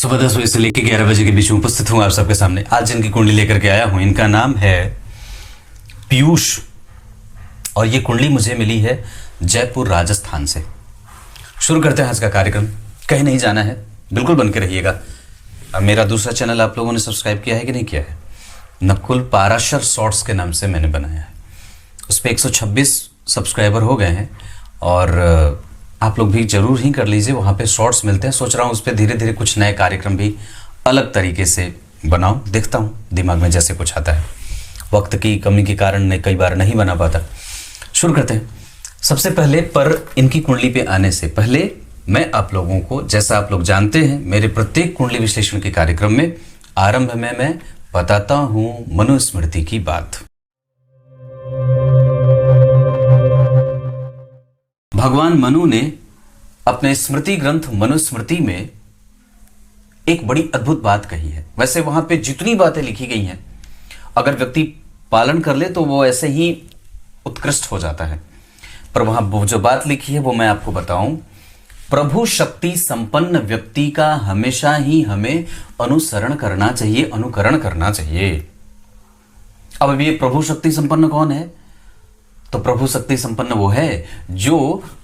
सुबह 10 बजे से लेकर 11 बजे के बीच में उपस्थित हूँ आप सबके सामने। आज जिनकी कुंडली लेकर के आया हूँ इनका नाम है पीयूष और ये कुंडली मुझे मिली है जयपुर राजस्थान से। शुरू करते हैं आज का कार्यक्रम। कहीं नहीं जाना है, बिल्कुल बन के रहिएगा। अब मेरा दूसरा चैनल आप लोगों ने सब्सक्राइब किया है कि नहीं किया है? नकुल पाराशर शॉर्ट्स के नाम से मैंने बनाया है। उस पर 126 सब्सक्राइबर हो गए हैं और आप लोग भी जरूर ही कर लीजिए। वहाँ पे शॉर्ट्स मिलते हैं। सोच रहा हूँ उस पर धीरे धीरे कुछ नए कार्यक्रम भी अलग तरीके से बनाऊँ। देखता हूँ दिमाग में जैसे कुछ आता है। वक्त की कमी के कारण कई बार नहीं बना पाता। शुरू करते हैं। सबसे पहले पर इनकी कुंडली पे आने से पहले मैं आप लोगों को, जैसा आप लोग जानते हैं, मेरे प्रत्येक कुंडली विश्लेषण के कार्यक्रम में आरंभ में मैं बताता हूँ मनुस्मृति की बात। भगवान मनु ने अपने स्मृति ग्रंथ मनुस्मृति में एक बड़ी अद्भुत बात कही है। वैसे वहां पे जितनी बातें लिखी गई हैं, अगर व्यक्ति पालन कर ले तो वो ऐसे ही उत्कृष्ट हो जाता है। पर वहां वो जो बात लिखी है वो मैं आपको बताऊं। प्रभु शक्ति संपन्न व्यक्ति का हमेशा ही हमें अनुसरण करना चाहिए, अनुकरण करना चाहिए। अब ये प्रभु शक्ति संपन्न कौन है? तो प्रभु शक्ति संपन्न वो है जो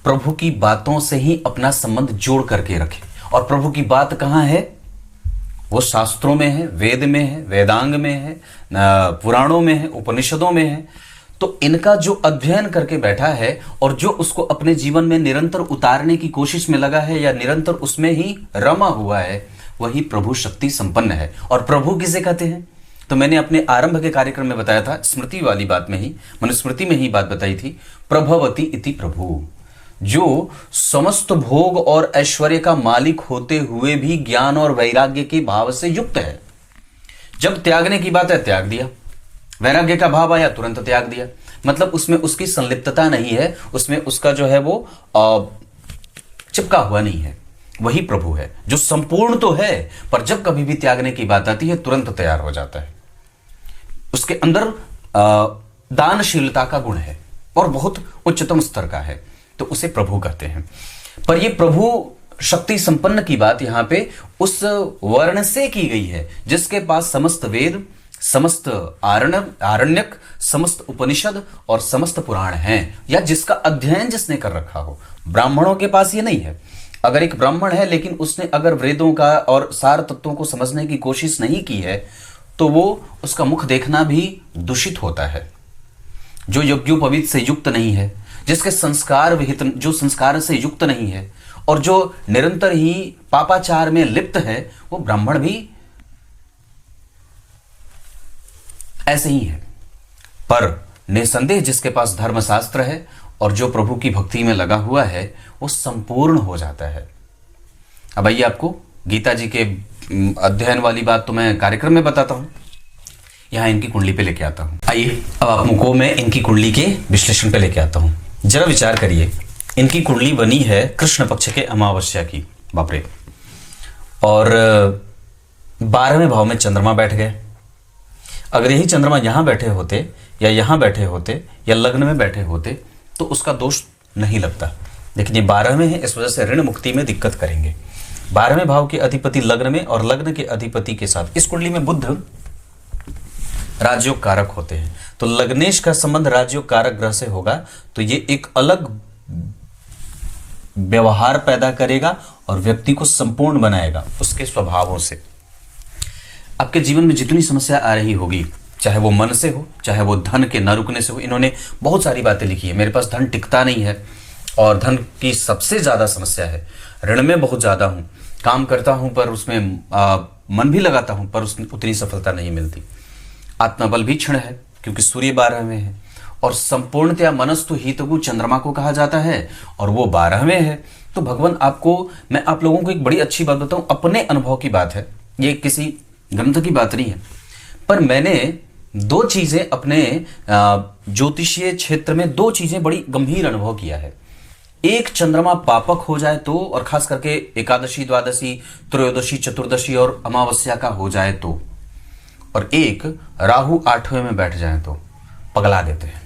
प्रभु की बातों से ही अपना संबंध जोड़ करके रखे। और प्रभु की बात कहां है? वो शास्त्रों में है, वेद में है, वेदांग में है, पुराणों में है, उपनिषदों में है। तो इनका जो अध्ययन करके बैठा है और जो उसको अपने जीवन में निरंतर उतारने की कोशिश में लगा है या निरंतर उसमें ही रमा हुआ है, वही प्रभु शक्ति संपन्न है। और प्रभु किसे कहते हैं? तो मैंने अपने आरंभ के कार्यक्रम में बताया था, स्मृति वाली बात में ही, मनुस्मृति में ही बात बताई थी। प्रभवती इति प्रभु, जो समस्त भोग और ऐश्वर्य का मालिक होते हुए भी ज्ञान और वैराग्य के भाव से युक्त है। जब त्यागने की बात है त्याग दिया, वैराग्य का भाव आया तुरंत त्याग दिया। मतलब उसमें उसकी संलिप्तता नहीं है, उसमें उसका जो है वो चिपका हुआ नहीं है। वही प्रभु है जो संपूर्ण तो है, पर जब कभी भी त्यागने की बात आती है तुरंत तैयार हो जाता है। उसके अंदर दानशीलता का गुण है और बहुत उच्चतम स्तर का है, तो उसे प्रभु कहते हैं। पर यह प्रभु शक्ति संपन्न की बात यहां पे उस वर्ण से की गई है जिसके पास समस्त वेद, समस्त आरण्यक, समस्त उपनिषद और समस्त पुराण हैं, या जिसका अध्ययन जिसने कर रखा हो। ब्राह्मणों के पास ये नहीं है। अगर एक ब्राह्मण है लेकिन उसने अगर वेदों का और सार तत्वों को समझने की कोशिश नहीं की है तो वो उसका मुख देखना भी दूषित होता है। जो यज्ञोपवीत से युक्त नहीं है, जिसके संस्कार विहित, जो संस्कार से युक्त नहीं है और जो निरंतर ही पापाचार में लिप्त है, वो ब्राह्मण भी ऐसे ही है। पर निसंदेह जिसके पास धर्मशास्त्र है और जो प्रभु की भक्ति में लगा हुआ है, वो संपूर्ण हो जाता है। अब आइए आपको गीता जी के अध्ययन वाली बात तो मैं कार्यक्रम में बताता हूं, यहां इनकी कुंडली पे लेके आता हूं। आइए अब आपको मैं इनकी कुंडली के विश्लेषण पे लेके आता हूं। जरा विचार करिए, इनकी कुंडली बनी है कृष्ण पक्ष के अमावस्या की, बाप रे। और 12वें भाव में चंद्रमा बैठ गए। अगर यही चंद्रमा यहां बैठे होते या यहां बैठे होते या लग्न में बैठे होते तो उसका दोष नहीं लगता, लेकिन ये 12 में है, इस वजह से ऋण मुक्ति में दिक्कत करेंगे। 12वें भाव के अधिपति लग्न में और लग्न के अधिपति के साथ इस कुंडली में बुध राजयोग कारक होते हैं, तो लग्नेश का संबंध राजयोग कारक ग्रह से होगा, तो ये एक अलग व्यवहार पैदा करेगा और व्यक्ति को संपूर्ण बनाएगा उसके स्वभावों से। आपके जीवन में जितनी समस्या आ रही होगी, चाहे वो मन से हो, चाहे वो धन के न रुकने से हो। इन्होंने बहुत सारी बातें लिखी है। मेरे पास धन टिकता नहीं है और धन की सबसे ज्यादा समस्या है। ऋण में बहुत ज्यादा हूं, काम करता हूं पर उसमें मन भी लगाता हूं पर उसमें उतनी सफलता नहीं मिलती। आत्मबल भी क्षीण है क्योंकि सूर्य 12 में है और संपूर्णतया मनस्तु हितगु चंद्रमा को कहा जाता है और वो 12 में है। तो भगवान आपको, मैं आप लोगों को एक बड़ी अच्छी बात बताऊं, अपने अनुभव की बात है, ये किसी ग्रंथ की बात नहीं है। पर मैंने 2 चीजें अपने ज्योतिषीय क्षेत्र में 2 चीजें बड़ी गंभीर अनुभव किया है। एक, चंद्रमा पापक हो जाए तो, और खास करके एकादशी, द्वादशी, त्रयोदशी, चतुर्दशी और अमावस्या का हो जाए तो, और एक राहु 8वें में बैठ जाए तो पगला देते हैं।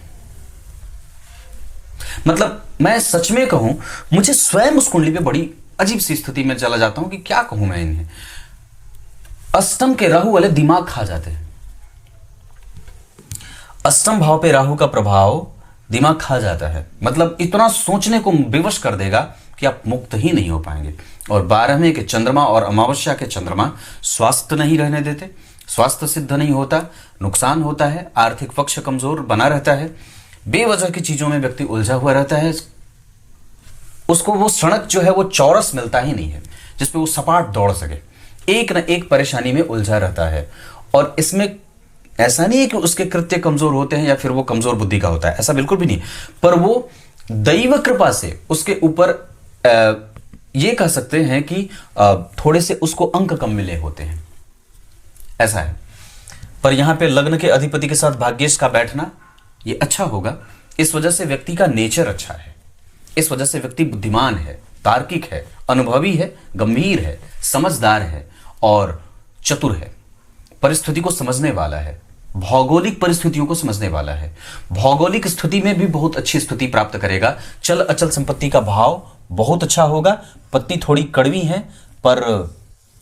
मतलब मैं सच में कहूं, मुझे स्वयं उस कुंडली पे बड़ी अजीब सी स्थिति में चला जाता हूं कि क्या कहूं मैं इन्हें। अष्टम के राहु वाले दिमाग खा जाते हैं। अष्टम भाव पे राहु का प्रभाव दिमाग खा जाता है, मतलब इतना सोचने को विवश कर देगा कि आप मुक्त ही नहीं हो पाएंगे। और 12वें के चंद्रमा और अमावस्या के चंद्रमा स्वास्थ्य नहीं रहने देते, स्वास्थ्य सिद्ध नहीं होता, नुकसान होता है, आर्थिक पक्ष कमजोर बना रहता है, बेवजह की चीजों में व्यक्ति उलझा हुआ रहता है, उसको वो सड़क जो है वो चौरस मिलता ही नहीं है जिसपे वो सपाट दौड़ सके, एक न एक परेशानी में उलझा रहता है। और इसमें ऐसा नहीं है कि उसके कृत्य कमजोर होते हैं या फिर वो कमजोर बुद्धि का होता है, ऐसा बिल्कुल भी नहीं, पर वो दैव कृपा से उसके ऊपर ये कह सकते हैं कि थोड़े से उसको अंक कम मिले होते हैं, ऐसा है। पर यहां पे लग्न के अधिपति के साथ भाग्येश का बैठना ये अच्छा होगा, इस वजह से व्यक्ति का नेचर अच्छा है, इस वजह से व्यक्ति बुद्धिमान है, तार्किक है, अनुभवी है, गंभीर है, समझदार है और चतुर है, परिस्थिति को समझने वाला है, भौगोलिक परिस्थितियों को समझने वाला है, भौगोलिक स्थिति में भी बहुत अच्छी स्थिति प्राप्त करेगा। चल अचल संपत्ति का भाव बहुत अच्छा होगा। पत्नी थोड़ी कड़वी है पर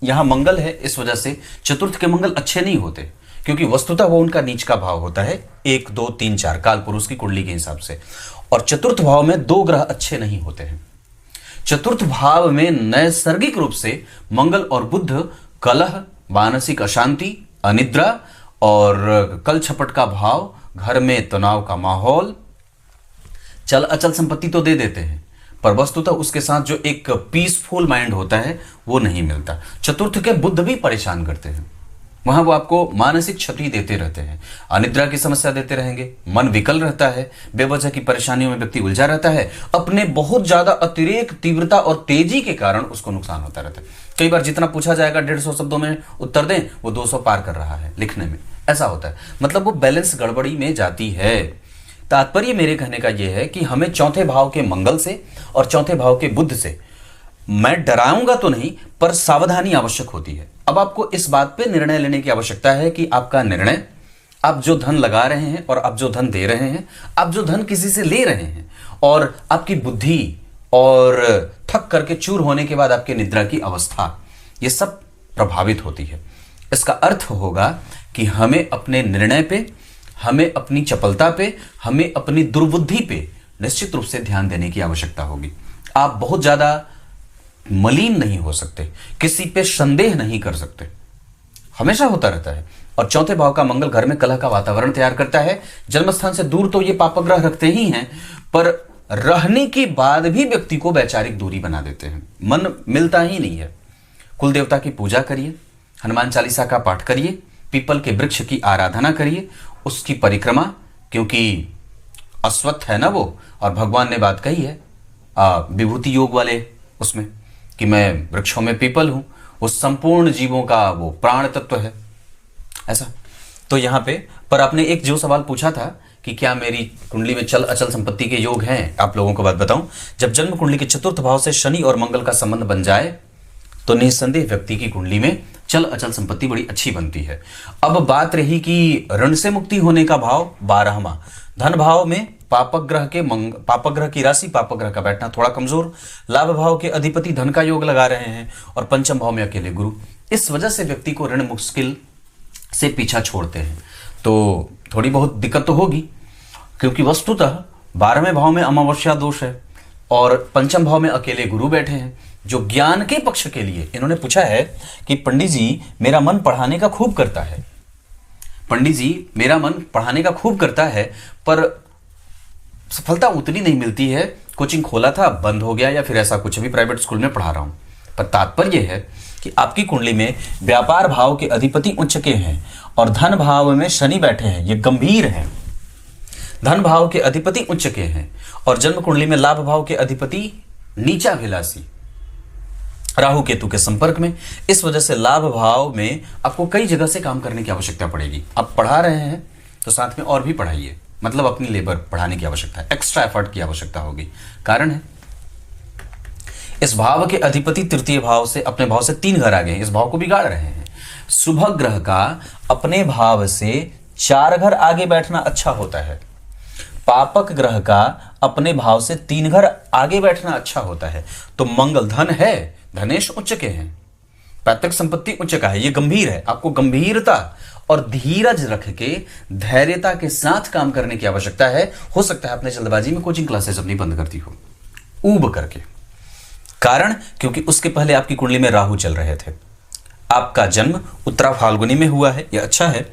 यहां मंगल है, इस वजह से चतुर्थ के मंगल अच्छे नहीं होते, क्योंकि वस्तुतः वो उनका नीच का भाव होता है 1 2 3 4 काल पुरुष की कुंडली के हिसाब से। और चतुर्थ भाव में 2 ग्रह अच्छे नहीं होते हैं। चतुर्थ भाव में नैसर्गिक रूप से मंगल और बुध कलह, मानसिक अशांति, अनिद्रा और कल छपट का भाव, घर में तनाव का माहौल, चल अचल संपत्ति तो दे देते हैं पर वस्तुतः उसके साथ जो एक पीसफुल माइंड होता है वो नहीं मिलता। चतुर्थ के बुध भी परेशान करते हैं, वहां वो आपको मानसिक क्षति देते रहते हैं, अनिद्रा की समस्या देते रहेंगे, मन विकल रहता है, बेवजह की परेशानियों में व्यक्ति उलझा रहता है, अपने बहुत ज्यादा अतिरेक, तीव्रता और तेजी के कारण उसको नुकसान होता रहता है। कई बार जितना पूछा जाएगा 150 शब्दों में उत्तर दें, वो 200 पार कर रहा है लिखने में, ऐसा होता है, मतलब वो बैलेंस गड़बड़ी में जाती है। तात्पर्य मेरे कहने का यह है कि हमें चौथे भाव के मंगल से और चौथे भाव के बुध से, मैं डराऊंगा तो नहीं पर सावधानी आवश्यक होती है। अब आपको इस बात पे निर्णय लेने की आवश्यकता है कि आपका निर्णय, आप जो धन लगा रहे हैं और आप जो धन दे रहे हैं, आप जो धन किसी से ले रहे हैं और आपकी बुद्धि और थक करके चूर होने के बाद आपके निद्रा की अवस्था, ये सब प्रभावित होती है। इसका अर्थ होगा कि हमें अपने निर्णय पे, हमें अपनी चपलता पे, हमें अपनी दुर्बुद्धि पे निश्चित रूप से ध्यान देने की आवश्यकता होगी। आप बहुत ज्यादा मलिन नहीं हो सकते, किसी पे संदेह नहीं कर सकते, हमेशा होता रहता है। और चौथे भाव का मंगल घर में कलह का वातावरण तैयार करता है। जन्मस्थान से दूर तो ये पापग्रह रखते ही हैं, पर रहने के बाद भी व्यक्ति को वैचारिक दूरी बना देते हैं, मन मिलता ही नहीं है। कुल देवता की पूजा करिए, हनुमान चालीसा का पाठ करिए, पीपल के वृक्ष की आराधना करिए, उसकी परिक्रमा, क्योंकि अश्वत्थ है ना वो, और भगवान ने बात कही है विभूति योग वाले उसमें कि मैं वृक्षों में पीपल हूं, वो संपूर्ण जीवों का वो प्राण तत्व है, ऐसा। तो यहां पे पर आपने एक जो सवाल पूछा था कि क्या मेरी कुंडली में चल अचल संपत्ति के योग हैं, आप लोगों को बात बताऊं, जब जन्म कुंडली के चतुर्थ भाव से शनि और मंगल का संबंध बन जाए तो निसंदेह व्यक्ति की कुंडली में चल अचल संपत्ति बड़ी अच्छी बनती है। अब बात रही कि ऋण से मुक्ति होने का भाव 12वां, धन भाव में पापग्रह की राशि, पापग्रह का बैठना थोड़ा कमजोर, लाभ भाव के अधिपति धन का योग लगा रहे हैं और पंचम भाव में अकेले गुरु, इस वजह से व्यक्ति को ऋण मुश्किल से पीछा छोड़ते हैं। तो थोड़ी बहुत दिक्कत तो होगी, क्योंकि वस्तुतः 12वें भाव में अमावस्या दोष है और पंचम भाव में अकेले गुरु बैठे हैं, जो ज्ञान के पक्ष के लिए। इन्होंने पूछा है कि पंडित जी मेरा मन पढ़ाने का खूब करता है, पंडित जी मेरा मन पढ़ाने का खूब करता है पर सफलता उतनी नहीं मिलती है, कोचिंग खोला था बंद हो गया, या फिर ऐसा कुछ, भी प्राइवेट स्कूल में पढ़ा रहा हूं। पर तात्पर्य है कि आपकी कुंडली में व्यापार भाव के अधिपति उच्च के हैं और धन भाव में शनि बैठे हैं, ये गंभीर हैं। धन भाव के अधिपति उच्च के हैं और जन्म कुंडली में लाभ भाव के अधिपति नीचा विलासी राहु केतु के संपर्क में, इस वजह से लाभ भाव में आपको कई जगह से काम करने की आवश्यकता पड़ेगी। आप पढ़ा रहे हैं तो साथ में और भी पढ़ाइए, मतलब अपनी लेबर बढ़ाने की आवश्यकता है, एक्स्ट्रा एफर्ट की आवश्यकता होगी। कारण है इस भाव के अधिपति तृतीय भाव से, अपने भाव से 3 घर आ गए हैं, इस भाव को बिगाड़ रहे हैं। शुभ ग्रह का अपने भाव से 4 घर आगे बैठना अच्छा होता है, पापक ग्रह का अपने भाव से 3 घर आगे बैठना अच्छा होता है। तो मंगल धन है, धनेश उच्च के हैं, पैतृक संपत्ति उच्च का है, ये गंभीर है। आपको गंभीरता और धीरज रख के धैर्यता के साथ काम करने की आवश्यकता है। हो सकता है आपने जल्दबाजी में कोचिंग क्लासेस अपनी बंद कर दी हो, ऊब करके। कारण क्योंकि उसके पहले आपकी कुंडली में राहु चल रहे थे। आपका जन्म उत्तरा फाल्गुनी में हुआ है, यह अच्छा है।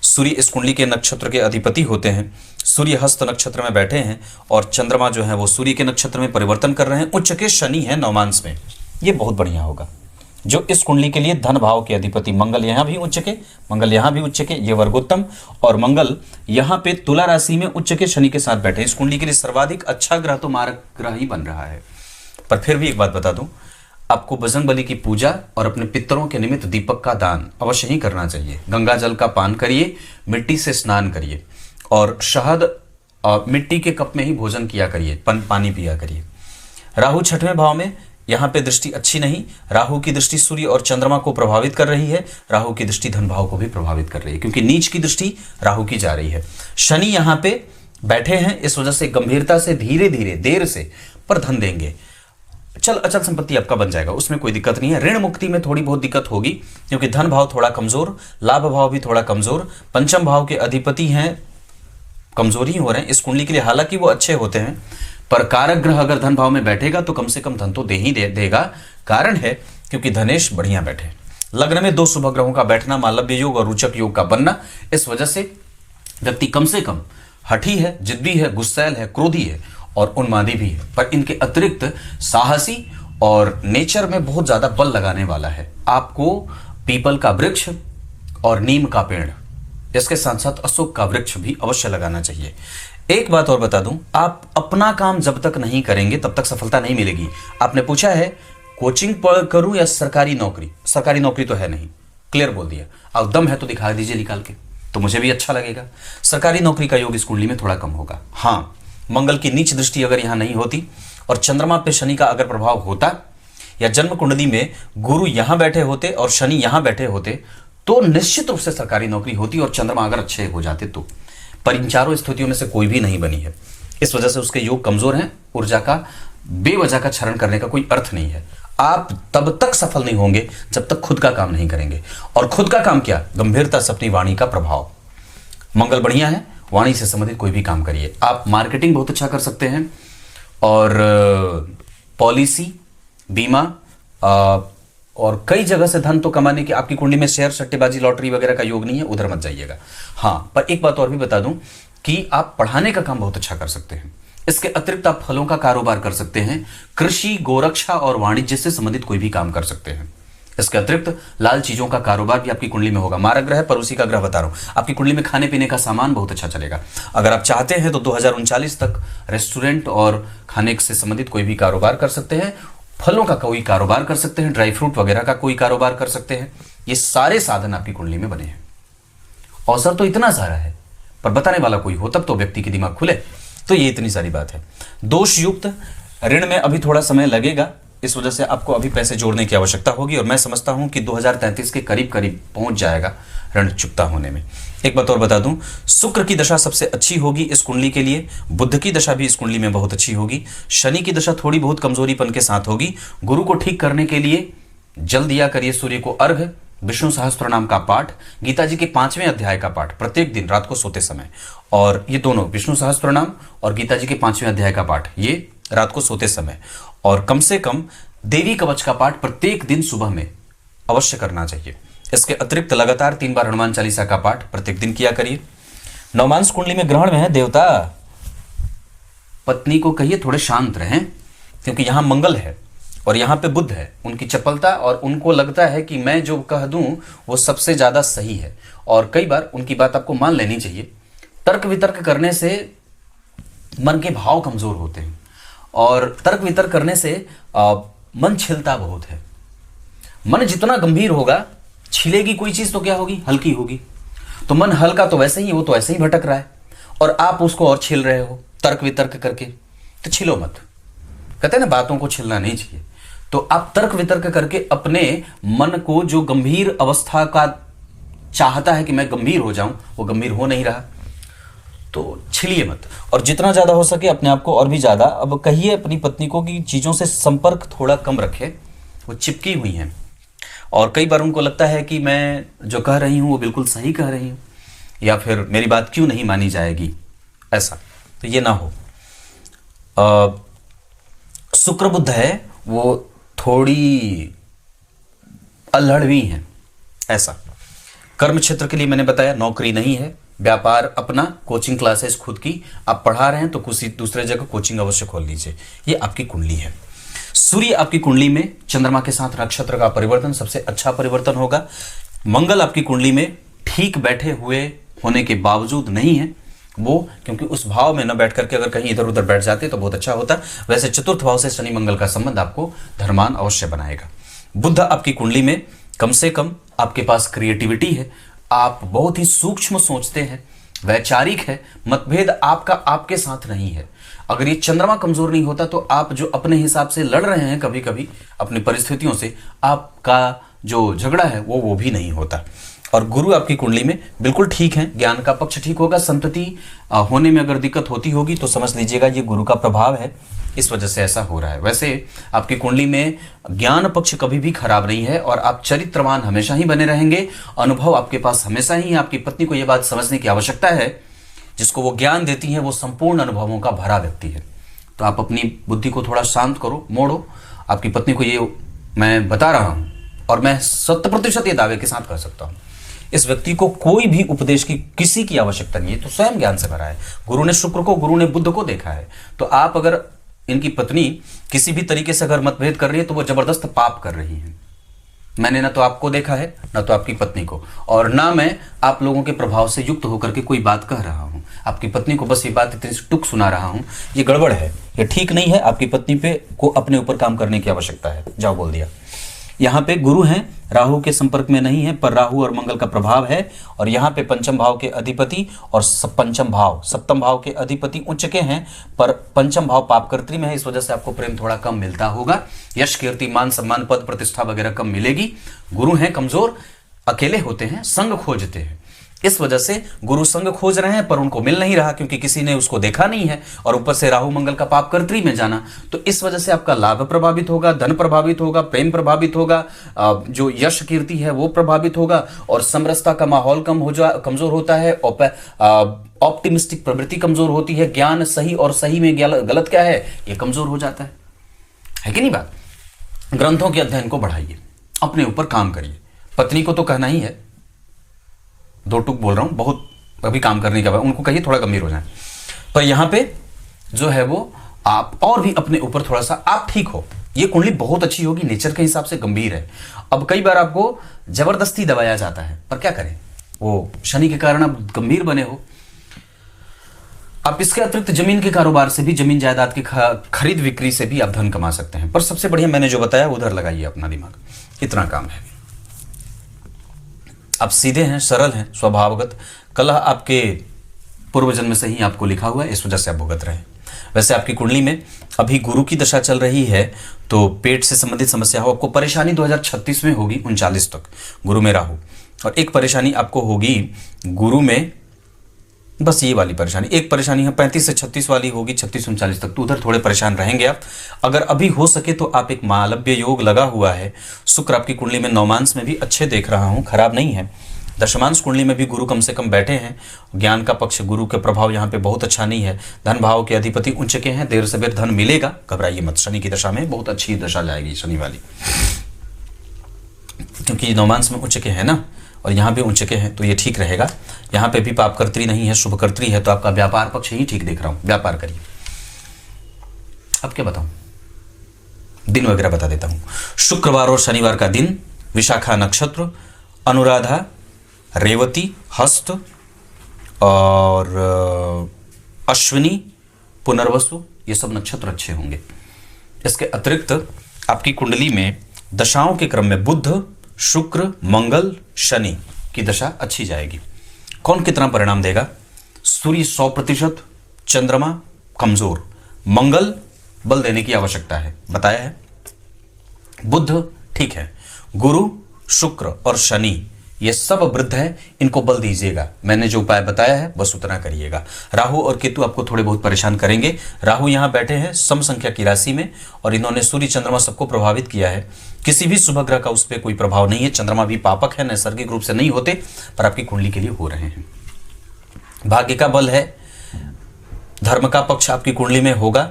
सूर्य इस कुंडली के नक्षत्र के अधिपति होते हैं। सूर्य हस्त नक्षत्र में बैठे हैं और चंद्रमा जो है वो सूर्य के नक्षत्र में परिवर्तन कर रहे हैं। उच्च के शनि है नवमांश में, ये बहुत बढ़िया होगा। जो इस कुंडली के लिए धन भाव के अधिपति मंगल यहां भी उच्च के, मंगल यहां भी उच्च के, ये वर्गोत्तम। और मंगल यहां पे तुला राशि में उच्च के शनि के साथ बैठे। इस कुंडली के लिए सर्वाधिक अच्छा ग्रह तो मारक ग्रह ही बन रहा है। पर फिर भी एक बात बता दूं, आपको बजरंग बली की पूजा और अपने पितरों के निमित्त दीपक का दान अवश्य ही करना चाहिए। गंगा जल का पान करिए, मिट्टी से स्नान करिए और शहद मिट्टी के कप में ही भोजन किया करिए, पानी पिया करिए। राहु छठवें भाव में, यहां पे दृष्टि अच्छी नहीं। राहु की दृष्टि सूर्य और चंद्रमा को प्रभावित कर रही है। राहु की दृष्टि धन भाव को भी प्रभावित कर रही है, क्योंकि नीच की दृष्टि राहु की जा रही है। शनि यहां पे बैठे हैं, इस वजह से गंभीरता से धीरे धीरे देर से पर धन देंगे। अचल संपत्ति आपका बन जाएगा, उसमें कोई दिक्कत नहीं है। ऋण मुक्ति में थोड़ी बहुत दिक्कत होगी, क्योंकि धन भाव थोड़ा कमजोर, लाभ भाव भी थोड़ा कमजोर, पंचम भाव के अधिपति हैं, कमजोरी हो रहे हैं इस कुंडली के लिए। हालांकि वो अच्छे होते हैं, पर कारक ग्रह अगर धन भाव में बैठेगा तो कम से कम धन तो देगा। कारण है क्योंकि धनेश बढ़िया बैठे। लग्न में 2 शुभ ग्रहों का बैठना, मालव्य योग और रोचक योग का बनना, इस वजह से व्यक्ति कम से कम हठी है, जिद्दी है, गुस्सैल है, क्रोधी है और उन्मादी भी है। पर इनके अतिरिक्त साहसी और नेचर में बहुत ज्यादा बल लगाने वाला है। आपको पीपल का वृक्ष और नीम का पेड़, इसके साथ साथ अशोक का वृक्ष भी अवश्य लगाना चाहिए। एक बात और बता दूं, आप अपना काम जब तक नहीं करेंगे तब तक सफलता नहीं मिलेगी। आपने पूछा है कोचिंग करूं या सरकारी नौकरी? सरकारी नौकरी तो है नहीं, क्लियर बोल दिया। अब दम है तो दिखा दीजिए निकाल के, तो मुझे भी अच्छा लगेगा। सरकारी नौकरी का योग इस कुंडली में थोड़ा कम होगा। हाँ, मंगल की नीच दृष्टि अगर यहां नहीं होती और चंद्रमा पे शनि का अगर प्रभाव होता, या जन्म कुंडली में गुरु यहां बैठे होते और शनि यहां बैठे होते, तो निश्चित रूप से सरकारी नौकरी होती और चंद्रमा अगर अच्छे हो जाते तो। पर इन चारों स्थितियों में से कोई भी नहीं बनी है, इस वजह से उसके योग कमजोर हैं। ऊर्जा का बेवजह का क्षरण करने का कोई अर्थ नहीं है। आप तब तक सफल नहीं होंगे जब तक खुद का काम नहीं करेंगे। और खुद का काम क्या? गंभीरता से अपनी वाणी का प्रभाव। मंगल बढ़िया है, वाणी से संबंधित कोई भी काम करिए। आप मार्केटिंग बहुत अच्छा कर सकते हैं और पॉलिसी, बीमा और कई जगह से धन तो कमाने की आपकी कुंडली में शेयर, सट्टेबाजी, लॉटरी वगैरह का योग नहीं है, उधर मत जाइएगा। हाँ, पर एक बात और भी बता दूं कि आप पढ़ाने का काम बहुत अच्छा कर सकते हैं। इसके अतिरिक्त आप फलों का कारोबार कर सकते हैं। कृषि, गोरक्षा और वाणिज्य से संबंधित कोई भी काम कर सकते हैं। इसके अतिरिक्त लाल चीजों का कारोबार भी आपकी कुंडली में होगा। मारक ग्रह पर उसी का ग्रह बता रहा हूं। आपकी कुंडली में खाने पीने का सामान बहुत अच्छा चलेगा। अगर आप चाहते हैं तो 2039 तक रेस्टोरेंट और खाने से संबंधित कोई भी कारोबार कर सकते हैं। फलों का कोई कारोबार कर सकते हैं, ड्राई फ्रूट वगैरह का कोई कारोबार कर सकते हैं। ये सारे साधन आपकी कुंडली में बने हैं। अवसर तो इतना सारा है, पर बताने वाला कोई हो तब तो व्यक्ति की दिमाग खुले। तो ये इतनी सारी बात है। दोष युक्त ऋण में अभी थोड़ा समय लगेगा, इस वजह से आपको अभी पैसे जोड़ने की आवश्यकता होगी और मैं समझता हूं कि 2033 के करीब करीब पहुंच जाएगा ऋण चुकता होने में। एक बात और बता दूं, शुक्र की दशा सबसे अच्छी होगी इस कुंडली के लिए। बुध की दशा भी इस कुंडली में बहुत अच्छी होगी। शनि की दशा थोड़ी बहुत कमजोरीपन के साथ होगी। गुरु को ठीक करने के लिए जल दिया करिए सूर्य को अर्घ, विष्णु सहस्त्र नाम का पाठ, गीता जी के 5वें अध्याय का पाठ प्रत्येक दिन रात को सोते समय, और ये दोनों विष्णु सहस्त्र नाम और गीता जी के 5वें अध्याय का पाठ ये रात को सोते समय, और कम से कम देवी कवच का पाठ प्रत्येक दिन सुबह में अवश्य करना चाहिए। इसके अतिरिक्त लगातार 3 बार हनुमान चालीसा का पाठ प्रत्येक दिन किया करिए। नवमांश कुंडली में ग्रहण में है देवता, पत्नी को कहिए थोड़े शांत रहें, क्योंकि यहां मंगल है और यहां पे बुध है। उनकी चपलता और उनको लगता है कि मैं जो कह दूं वो सबसे ज्यादा सही है, और कई बार उनकी बात आपको मान लेनी चाहिए। तर्क वितर्क करने से मन के भाव कमजोर होते हैं और तर्क वितर्क करने से मन छिलता बहुत है। मन जितना गंभीर होगा, छिलेगी कोई चीज तो क्या होगी? हल्की होगी। तो मन हल्का तो वैसे ही, वो तो ऐसे ही भटक रहा है और आप उसको और छिल रहे हो तर्क वितर्क करके, तो छिलो मत। कहते हैं ना, बातों को छिलना नहीं चाहिए। तो आप तर्क वितर्क करके अपने मन को, जो गंभीर अवस्था का चाहता है कि मैं गंभीर हो जाऊं, वो गंभीर हो नहीं रहा, तो छिलिए मत। और जितना ज्यादा हो सके अपने आप को और भी ज्यादा, अब कहिए अपनी पत्नी को कि चीजों से संपर्क थोड़ा कम रखे, वो चिपकी हुई हैं और कई बार उनको लगता है कि मैं जो कह रही हूँ वो बिल्कुल सही कह रही हूँ, या फिर मेरी बात क्यों नहीं मानी जाएगी, ऐसा तो ये ना हो। शुक्र बुध है वो थोड़ी अल्हड़वी हैं, ऐसा। कर्म क्षेत्र के लिए मैंने बताया नौकरी नहीं है, व्यापार अपना, कोचिंग क्लासेस खुद की, आप पढ़ा रहे हैं तो किसी दूसरे जगह कोचिंग अवश्य खोल लीजिए, ये आपकी कुंडली है। सूर्य आपकी कुंडली में चंद्रमा के साथ नक्षत्र का परिवर्तन सबसे अच्छा परिवर्तन होगा। मंगल आपकी कुंडली में ठीक बैठे हुए होने के बावजूद नहीं है वो, क्योंकि उस भाव में न बैठ करके अगर कहीं इधर उधर बैठ जाते तो बहुत अच्छा होता। वैसे चतुर्थ भाव से शनि मंगल का संबंध आपको धनवान अवश्य बनाएगा। बुध आपकी कुंडली में कम से कम आपके पास क्रिएटिविटी है, आप बहुत ही सूक्ष्म सोचते हैं, वैचारिक है, मतभेद आपका आपके साथ नहीं है। अगर ये चंद्रमा कमजोर नहीं होता तो आप जो अपने हिसाब से लड़ रहे हैं कभी कभी अपनी परिस्थितियों से, आपका जो झगड़ा है वो भी नहीं होता। और गुरु आपकी कुंडली में बिल्कुल ठीक है, ज्ञान का पक्ष ठीक होगा। संतति होने में अगर दिक्कत होती होगी तो समझ लीजिएगा ये गुरु का प्रभाव है, इस वजह से ऐसा हो रहा है। वैसे आपकी कुंडली में ज्ञान पक्ष कभी भी खराब नहीं है और आप चरित्रवान हमेशा ही बने रहेंगे। अनुभव आपके पास हमेशा ही है। आपकी पत्नी को यह बात समझने की आवश्यकता है, जिसको वो ज्ञान देती है वो संपूर्ण अनुभवों का भरा व्यक्ति है। तो आप अपनी बुद्धि को थोड़ा शांत करो, मोड़ो। आपकी पत्नी को ये मैं बता रहा हूं और मैं 100% ये दावे के साथ कह सकता हूं, इस व्यक्ति को कोई भी उपदेश की किसी की आवश्यकता नहीं है, तो स्वयं ज्ञान से भरा है। गुरु ने शुक्र को, गुरु ने बुध को देखा है। तो आप अगर इनकी पत्नी किसी भी तरीके से अगर मतभेद कर रही है तो वो जबरदस्त पाप कर रही है। मैंने ना तो आपको देखा है ना तो आपकी पत्नी को, और ना मैं आप लोगों के प्रभाव से युक्त होकर के कोई बात कह रहा हूं। आपकी पत्नी को बस ये बात इतनी टुक सुना रहा हूं, ये गड़बड़ है, ये ठीक नहीं है। आपकी पत्नी पे को अपने ऊपर काम करने की आवश्यकता है। जाओ बोल दिया। यहाँ पे गुरु हैं, राहु के संपर्क में नहीं है, पर राहु और मंगल का प्रभाव है। और यहाँ पे पंचम भाव के अधिपति और पंचम भाव सप्तम भाव के अधिपति उच्च के हैं, पर पंचम भाव पापकर्त्री में है। इस वजह से आपको प्रेम थोड़ा कम मिलता होगा, यश कीर्ति मान सम्मान पद प्रतिष्ठा वगैरह कम मिलेगी। गुरु हैं कमजोर, अकेले होते हैं, संग खोजते हैं। इस वजह से गुरु संग खोज रहे हैं पर उनको मिल नहीं रहा, क्योंकि किसी ने उसको देखा नहीं है। और ऊपर से राहु मंगल का पापकर्त्री में जाना, तो इस वजह से आपका लाभ प्रभावित होगा, धन प्रभावित होगा, प्रेम प्रभावित होगा, जो यश कीर्ति है वो प्रभावित होगा, और समरसता का माहौल कमजोर होता है, ऑप्टिमिस्टिक प्रवृत्ति कमजोर होती है, ज्ञान सही और सही में गलत क्या है ये कमजोर हो जाता है कि नहीं बात। ग्रंथों के अध्ययन को बढ़ाइए, अपने ऊपर काम करिए। पत्नी को तो कहना ही है, दो टूक बोल रहा हूं, बहुत अभी काम करने के बाद उनको कहिए थोड़ा गंभीर हो जाए। पर यहां पे जो है वो आप और भी अपने ऊपर थोड़ा सा आप ठीक हो। ये कुंडली बहुत अच्छी होगी, नेचर के हिसाब से गंभीर है। अब कई बार आपको जबरदस्ती दबाया जाता है, पर क्या करें, वो शनि के कारण आप गंभीर बने हो। आप इसके अतिरिक्त जमीन के कारोबार से भी, जमीन जायदाद की खरीद बिक्री से भी आप धन कमा सकते हैं। पर सबसे बढ़िया मैंने जो बताया उधर लगाइए अपना दिमाग, इतना काम है। आप सीधे हैं, सरल हैं, स्वभावगत। कलह आपके पूर्व जन्म से ही आपको लिखा हुआ है, इस वजह से आप भुगत रहे हैं। वैसे आपकी कुंडली में अभी गुरु की दशा चल रही है, तो पेट से संबंधित समस्या हो, आपको परेशानी 2036 में होगी, 39 तक गुरु में राहु। और एक परेशानी आपको होगी गुरु में, बस ये वाली परेशानी, एक परेशानी है 35 से 36 वाली होगी, 36-39 तक, तो उधर थोड़े परेशान रहेंगे आप। अगर अभी हो सके तो आप एक मालव्य योग लगा हुआ है। शुक्र आपकी कुंडली में नवमांश में भी अच्छे देख रहा हूं, खराब नहीं है। दशमांश कुंडली में भी गुरु कम से कम बैठे हैं। ज्ञान का पक्ष, गुरु के प्रभाव यहाँ पे बहुत अच्छा नहीं है। धन भाव के अधिपति उच्च के हैं, देर से बेर धन मिलेगा, घबराइए मत। शनि की दशा में बहुत अच्छी दशा जाएगी शनि वाली, क्योंकि नवमांश में उच्च के हैं ना, और यहाँ पे उच्च के हैं, तो ये ठीक रहेगा। यहाँ पे भी पापकर्त्री नहीं है, शुभकर्त्री है, तो आपका व्यापार पक्ष ही ठीक देख रहा हूं, व्यापार करिए। अब क्या बताऊं, दिन वगैरह बता देता हूं। शुक्रवार और शनिवार का दिन, विशाखा नक्षत्र, अनुराधा, रेवती, हस्त और अश्विनी, पुनर्वसु, ये सब नक्षत्र अच्छे होंगे। इसके अतिरिक्त आपकी कुंडली में दशाओं के क्रम में बुध, शुक्र, मंगल, शनि की दशा अच्छी जाएगी। कौन कितना परिणाम देगा? सूर्य 100%, चंद्रमा कमजोर, मंगल बल देने की आवश्यकता है, बताया है, बुध ठीक है, गुरु, शुक्र और शनि ये सब वृद्ध है, इनको बल दीजिएगा। मैंने जो उपाय बताया है बस उतना करिएगा। राहु और केतु आपको थोड़े बहुत परेशान करेंगे। राहु यहाँ बैठे हैं सम संख्या की राशि में और इन्होंने सूर्य चंद्रमा सबको प्रभावित किया है। किसी भी शुभ ग्रह का उस पर कोई प्रभाव नहीं है। चंद्रमा भी पापक है, नैसर्गिक रूप से नहीं होते, पर आपकी कुंडली के लिए हो रहे हैं। भाग्य का बल है, धर्म का पक्ष आपकी कुंडली में होगा।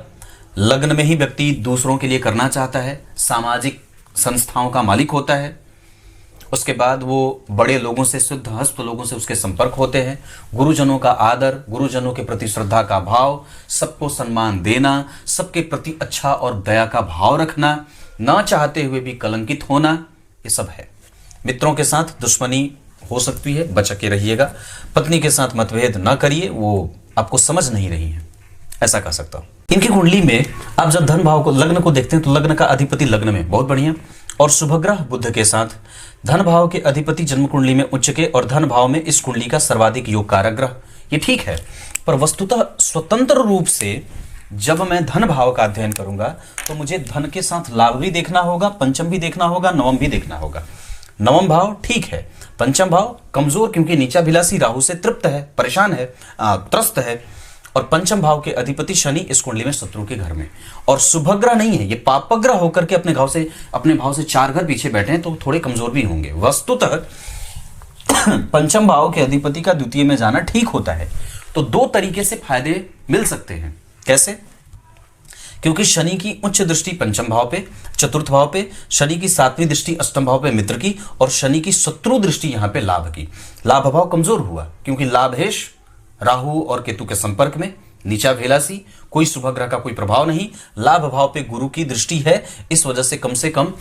लग्न में ही व्यक्ति दूसरों के लिए करना चाहता है, सामाजिक संस्थाओं का मालिक होता है। उसके बाद वो बड़े लोगों से, शुद्ध हस्त लोगों से उसके संपर्क होते हैं। गुरुजनों का आदर, गुरुजनों के प्रति श्रद्धा का भाव, सबको सम्मान देना, सबके प्रति अच्छा और दया का भाव रखना, ना चाहते हुए भी कलंकित होना, ये सब है। मित्रों के साथ दुश्मनी हो सकती है, बच के रहिएगा। पत्नी के साथ मतभेद ना करिए, वो आपको समझ नहीं रही है, ऐसा कह सकता हूं। इनकी कुंडली में आप जब धन भाव को, लग्न को देखते हैं तो लग्न का अधिपति लग्न में बहुत बढ़िया और शुभग्रह बुध के साथ, धन भाव के अधिपति जन्म कुंडली में उच्च के और धन भाव में इस कुंडली का सर्वाधिक योग कारक ग्रह, ये ठीक है। पर वस्तुतः स्वतंत्र रूप से जब मैं धन भाव का अध्ययन करूंगा तो मुझे धन के साथ लाभ भी देखना होगा, पंचम भी देखना होगा, नवम भी देखना होगा। नवम भाव ठीक है, पंचम भाव कमजोर, क्योंकि नीचाभिलाषी राहु से तृप्त है, परेशान है, त्रस्त है। और पंचम भाव के अधिपति शनि इस कुंडली में शत्रु के घर में, और शुभग्रह नहीं है, ये पापग्रह होकर के अपने भाव से 4 घर पीछे बैठे हैं, तो थोड़े कमजोर भी होंगे। वस्तुतः पंचम भाव के अधिपति का द्वितीय में जाना ठीक होता है। तो 2 तरीके से फायदे मिल सकते हैं। कैसे? क्योंकि शनि की उच्च दृष्टि पंचम भाव पे, चतुर्थ भाव पे, शनि की 7वीं दृष्टि अष्टम भाव पे मित्र की, और शनि की शत्रु दृष्टि यहां पे लाभ की। लाभ भाव कमजोर हुआ क्योंकि लाभेश राहु और केतु के संपर्क में, नीचाभिलाषी, कोई शुभ ग्रह का कोई प्रभाव नहीं। लाभ भाव पे गुरु की दृष्टि है, इस वजह से कम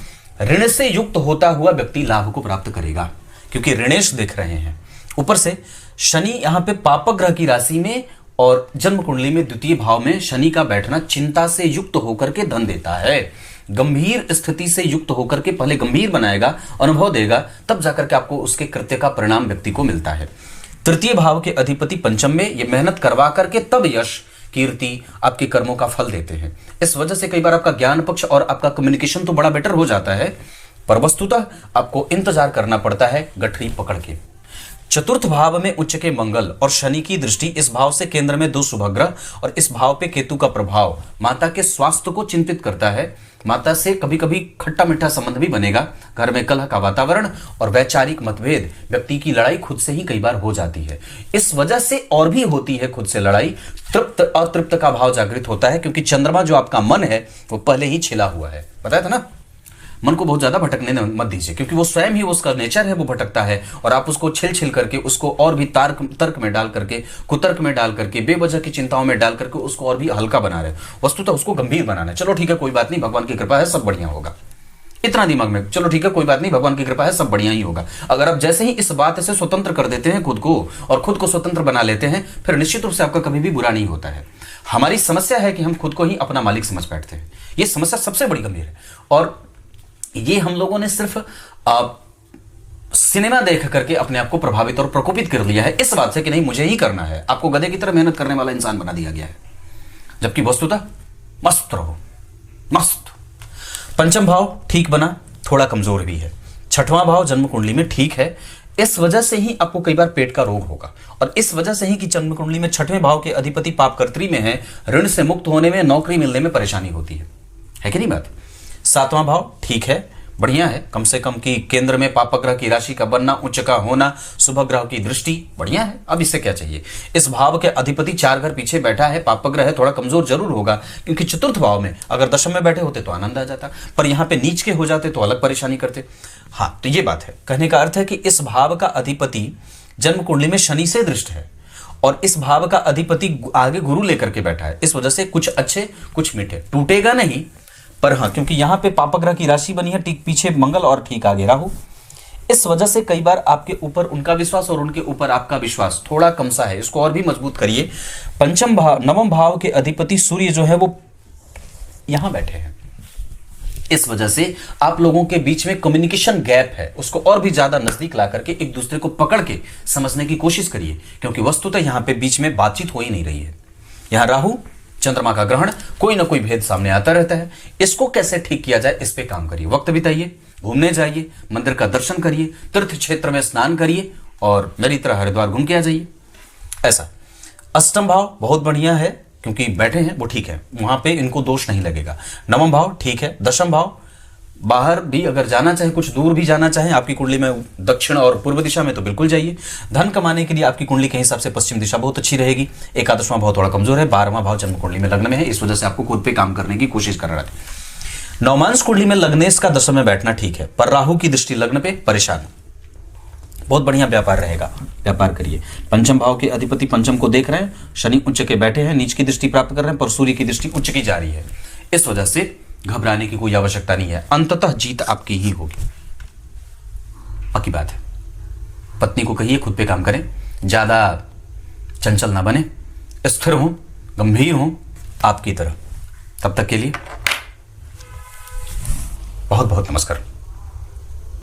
ऋण से युक्त होता हुआ व्यक्ति लाभ को प्राप्त करेगा, क्योंकि ऋणेश दिख रहे हैं। ऊपर से शनि यहां पे पापक ग्रह की राशि में और जन्म कुंडली में द्वितीय भाव में शनि का बैठना चिंता से युक्त होकर के धन देता है। गंभीर स्थिति से युक्त होकर के पहले गंभीर बनाएगा, अनुभव देगा, तब जाकर के आपको उसके कृत्य का परिणाम व्यक्ति को मिलता है। तृतीय भाव के अधिपति पंचम में, ये मेहनत करवा करके तब यश, कीर्ति, आपके कर्मों का फल देते हैं। इस वजह से कई बार आपका ज्ञान पक्ष और आपका कम्युनिकेशन तो बड़ा बेटर हो जाता है, पर वस्तुतः आपको इंतजार करना पड़ता है गठरी पकड़ के। चतुर्थ भाव में उच्च के मंगल और शनि की दृष्टि, इस भाव से केंद्र में 2 शुभग्रह और इस भाव पे केतु का प्रभाव माता के स्वास्थ्य को चिंतित करता है। माता से कभी कभी खट्टा मीठा संबंध भी बनेगा, घर में कलह का वातावरण और वैचारिक मतभेद, व्यक्ति की लड़ाई खुद से ही कई बार हो जाती है। इस वजह से और भी होती है खुद से लड़ाई। तृप्त अतृप्त का भाव जागृत होता है, क्योंकि चंद्रमा जो आपका मन है वो पहले ही छिला हुआ है, बताया था ना। मन को बहुत ज्यादा भटकने मत दीजिए, क्योंकि वो स्वयं ही, उसका नेचर है, वो भटकता है, और आप उसको छिल करके, उसको और भी तर्क में डाल करके, कुतर्क में डाल करके, बेवजह की चिंताओं में डाल करके उसको और भी हल्का बना रहे। वस्तुतः उसको गंभीर बनाना है। चलो ठीक है, कोई बात नहीं, भगवान की कृपा है, सब बढ़िया होगा, इतना दिमाग में, चलो ठीक है कोई बात नहीं, भगवान की कृपा है, सब बढ़िया ही होगा। अगर आप जैसे ही इस बात से स्वतंत्र कर देते हैं खुद को और खुद को स्वतंत्र बना लेते हैं, फिर निश्चित रूप से आपका कभी भी बुरा नहीं होता है। हमारी समस्या है कि हम खुद को ही अपना मालिक समझ बैठते हैं। ये समस्या सबसे बड़ी गंभीर है, और ये हम लोगों ने सिर्फ सिनेमा देख करके अपने आप को प्रभावित और प्रकोपित कर लिया है इस बात से कि नहीं मुझे ही करना है। आपको गधे की तरह मेहनत करने वाला इंसान बना दिया गया है, जबकि वस्तुतः मस्त रहो, मस्त। पंचम भाव ठीक बना, थोड़ा कमजोर भी है। छठवां भाव जन्म कुंडली में ठीक है, इस वजह से ही आपको कई बार पेट का रोग होगा, और इस वजह से ही कि जन्म कुंडली में 6वें भाव के अधिपति पापकर्त्री में है, ऋण से मुक्त होने में, नौकरी मिलने में परेशानी होती है कि नहीं बात। 7वां भाव ठीक है, बढ़िया है, कम से कम कि केंद्र में पापग्रह की राशि का बनना, उच्च का होना, शुभ ग्रह की दृष्टि, बढ़िया है। अब इससे क्या चाहिए। इस भाव के अधिपति 4 घर पीछे बैठा है, पापग्रह है, थोड़ा कमजोर जरूर होगा, क्योंकि चतुर्थ भाव में अगर दशम में बैठे होते तो आनंद आ जाता, पर यहां पे नीच के हो जाते तो अलग परेशानी करते। हाँ, तो ये बात है, कहने का अर्थ है कि इस भाव का अधिपति जन्म कुंडली में शनि से दृष्ट है, और इस भाव का अधिपति आगे गुरु लेकर के बैठा है। इस वजह से कुछ अच्छे कुछ मीठे, टूटेगा नहीं, पर हाँ, क्योंकि यहां पे पापग्रह की राशि बनी है, ठीक पीछे मंगल और ठीक आगे राहु, इस वजह से कई बार आपके ऊपर उनका विश्वास और उनके ऊपर आपका विश्वास थोड़ा कम सा है, इसको और भी मजबूत करिए। नवम भाव के अधिपति सूर्य जो है वो यहां बैठे हैं, इस वजह से आप लोगों के बीच में कम्युनिकेशन गैप है, उसको और भी ज्यादा नजदीक ला करके एक दूसरे को पकड़ के समझने की कोशिश करिए, क्योंकि वस्तुतः यहां पे बीच में बातचीत हो ही नहीं रही है। यहां राहु चंद्रमा का ग्रहण, कोई ना कोई भेद सामने आता रहता है, इसको कैसे ठीक किया जाए इस पे काम करिए, वक्त बिताइए, घूमने जाइए, मंदिर का दर्शन करिए, तीर्थ क्षेत्र में स्नान करिए और मेरी तरह हरिद्वार घूम के आ जाइए। ऐसा अष्टम भाव बहुत बढ़िया है क्योंकि बैठे हैं वो ठीक है, वहां पे इनको दोष नहीं लगेगा। नवम भाव ठीक है। दशम भाव बाहर भी अगर जाना चाहे, कुछ दूर भी जाना चाहे आपकी कुंडली में दक्षिण और पूर्व दिशा में, तो बिल्कुल जाइए। धन कमाने के लिए आपकी कुंडली के हिसाब से पश्चिम दिशा बहुत अच्छी रहेगी। एकादशवां भाव थोड़ा कमजोर है, 12वां भाव जन्म कुंडली में लग्न में है, इस वजह से आपको खुद पे काम करने की कोशिश कर रहा है। नवमांश कुंडली में लग्नेश का दशम में बैठना ठीक है, पर राहु की दृष्टि लग्न पे, परेशान। बहुत बढ़िया व्यापार रहेगा, व्यापार करिए। पंचम भाव के अधिपति पंचम को देख रहे हैं, शनि उच्च के बैठे हैं, नीच की दृष्टि प्राप्त कर रहे हैं, पर सूर्य की दृष्टि उच्च की जा रही है, इस वजह से घबराने की कोई आवश्यकता नहीं है। अंततः जीत आपकी ही होगी, पक्की बात है। पत्नी को कहिए खुद पे काम करें, ज्यादा चंचल ना बने, स्थिर हो, गंभीर हो आपकी तरह। तब तक के लिए बहुत बहुत नमस्कार।